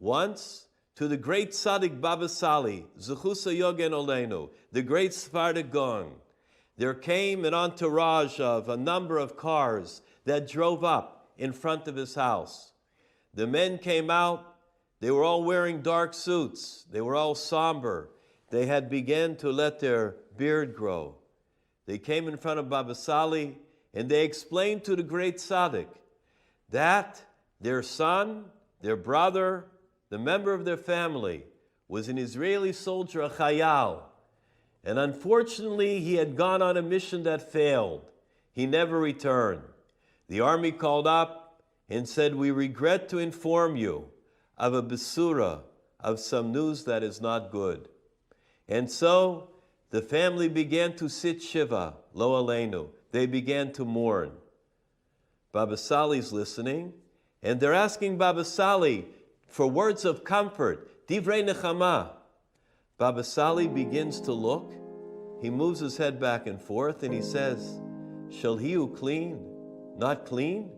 once to the great tzaddik Baba Sali, Zechusa Yogen Olenu, the great Sephardic Gaon. There came an entourage of a number of cars that drove up in front of his house. The men came out. They were all wearing dark suits. They were all somber. They had begun to let their beard grow. They came in front of Baba Sali and they explained to the great tzaddik that their son, their brother, the member of their family, was an Israeli soldier, a chayal. And unfortunately, he had gone on a mission that failed. He never returned. The army called up and said, "We regret to inform you of a besura, of some news that is not good." And so the family began to sit shiva, lo aleinu. They began to mourn. Baba Sali's listening, and they're asking Baba Sali for words of comfort, divrei nechama. Baba Sali begins to look. He moves his head back and forth, and he says, "Shall he who clean not clean?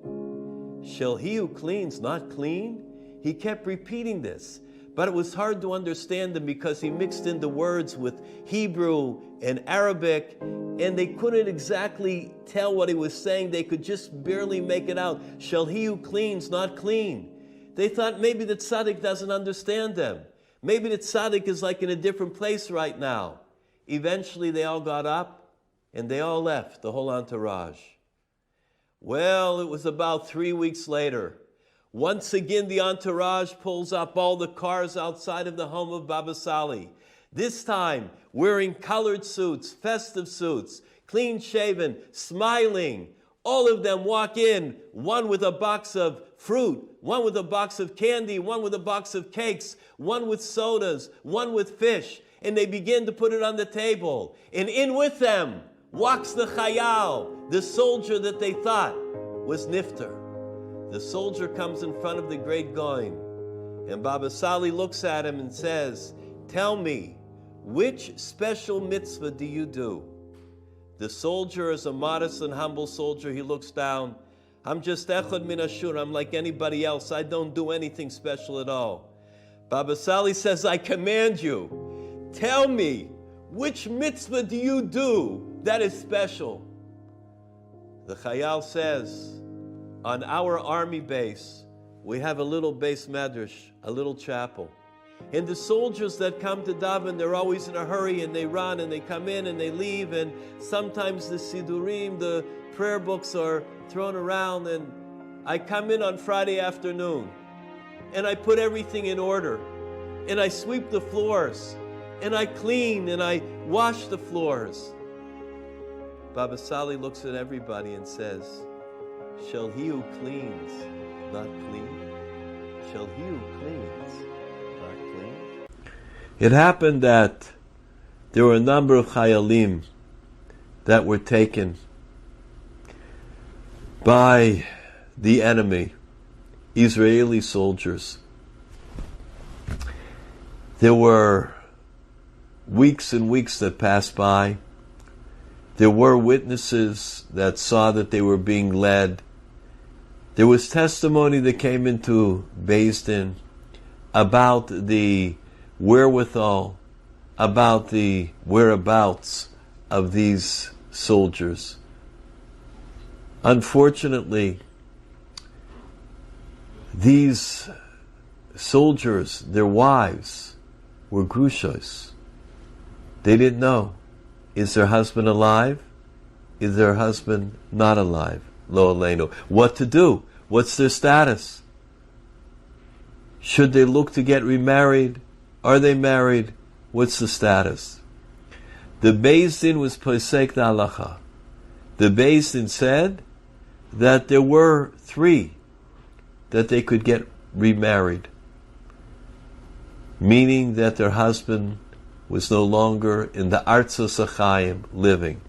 Shall he who cleans not clean?" He kept repeating this, but it was hard to understand him because he mixed in the words with Hebrew and Arabic, and they couldn't exactly tell what he was saying. They could just barely make it out. Shall he who cleans not clean? They thought maybe the tzaddik doesn't understand them. Maybe the tzaddik is like in a different place right now. Eventually they all got up and they all left, the whole entourage. Well, it was about 3 weeks later. Once again, the entourage pulls up all the cars outside of the home of Baba Sali. This time, wearing colored suits, festive suits, clean-shaven, smiling. All of them walk in, one with a box of fruit, one with a box of candy, one with a box of cakes, one with sodas, one with fish, and they begin to put it on the table. And in with them walks the chayal, the soldier that they thought was nifter. The soldier comes in front of the great Goin, and Baba Sali looks at him and says, "Tell me, which special mitzvah do you do?" The soldier is a modest and humble soldier. He looks down. "I'm just echad min ashur. I'm like anybody else. I don't do anything special at all." Baba Sali says, "I command you, tell me, which mitzvah do you do that is special?" The chayal says, "On our army base, we have a little base medrash, a little chapel. And the soldiers that come to daven, they're always in a hurry and they run and they come in and they leave, and sometimes the sidurim, the prayer books are thrown around, and I come in on Friday afternoon and I put everything in order and I sweep the floors and I clean and I wash the floors." Baba Sali looks at everybody and says, "Shall he who cleans not clean? Shall he who cleans not clean?" It happened that there were a number of chayalim that were taken by the enemy, Israeli soldiers. There were weeks and weeks that passed by. There were witnesses that saw that they were being led. There was testimony that came into Beis Din about the wherewithal, about the whereabouts of these soldiers. Unfortunately, these soldiers, their wives, were grushos. They didn't know. Is their husband alive? Is their husband not alive? Lo aleinu. What to do? What's their status? Should they look to get remarried? Are they married? What's the status? The Beis Din was posek the halacha. The Beis Din said that there were 3 that they could get remarried, meaning that their husband was no longer in the Artzos HaChaim living.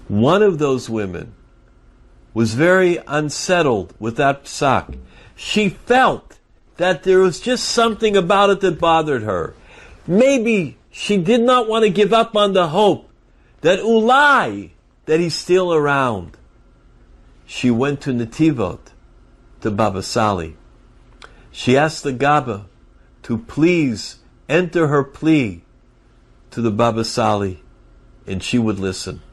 One of those women was very unsettled with that psak. She felt that there was just something about it that bothered her. Maybe she did not want to give up on the hope that ulai, that he's still around. She went to Netivot, to Baba Sali. She asked the Gaba to please enter her plea to the Baba Sali, and she would listen.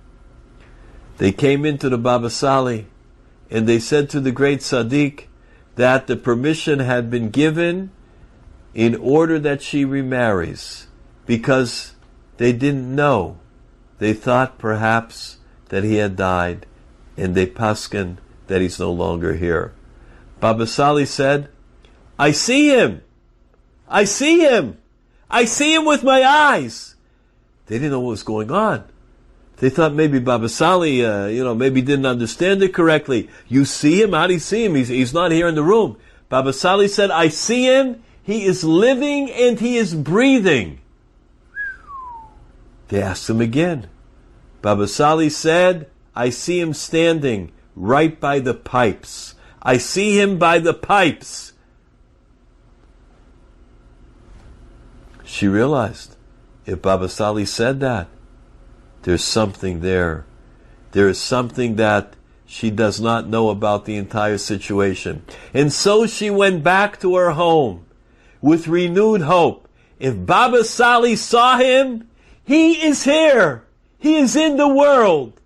They came into the Baba Sali, and they said to the great Tzaddik that the permission had been given in order that she remarries, because they didn't know. They thought perhaps that he had died, and they paskin that he's no longer here. Baba Sali said, I see him! I see him! I see him with my eyes! They didn't know what was going on. They thought maybe Baba Sali, maybe didn't understand it correctly. You see him? How do you see him? He's not here in the room. Baba Sali said, I see him. He is living and he is breathing. They asked him again. Baba Sali said, I see him standing right by the pipes. I see him by the pipes. She realized, if Baba Sali said that, there's something there. There is something that she does not know about the entire situation. And so she went back to her home with renewed hope. If Baba Sali saw him, he is here. He is in the world.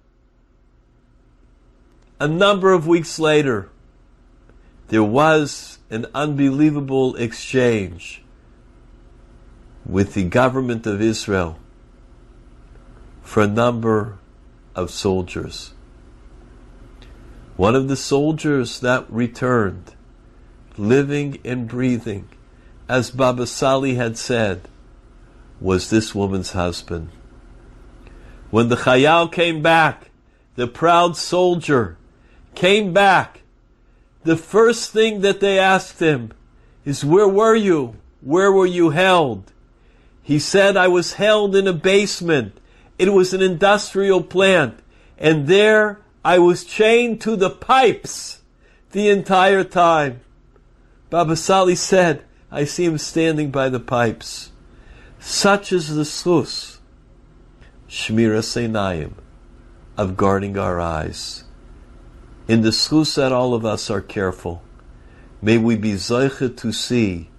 A number of weeks later, there was an unbelievable exchange with the government of Israel for a number of soldiers. One of the soldiers that returned, living and breathing, as Baba Sali had said, was this woman's husband. When the Chayal came back, the proud soldier came back, the first thing that they asked him is, where were you? Where were you held? He said, I was held in a basement. It was an industrial plant. And there I was chained to the pipes the entire time. Baba Sali said, I see him standing by the pipes. Such is the sus, Shmiras Einayim, of guarding our eyes. In the sus that all of us are careful, may we be zoiche to see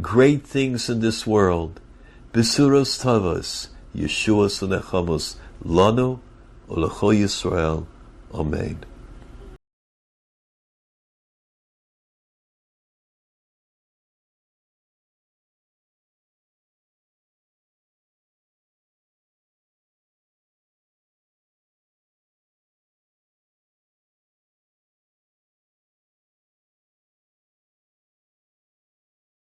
great things in this world. Besuros Tavos, Yeshuas U'Nechamos, Lanu U'Lecho Yisrael. Amen.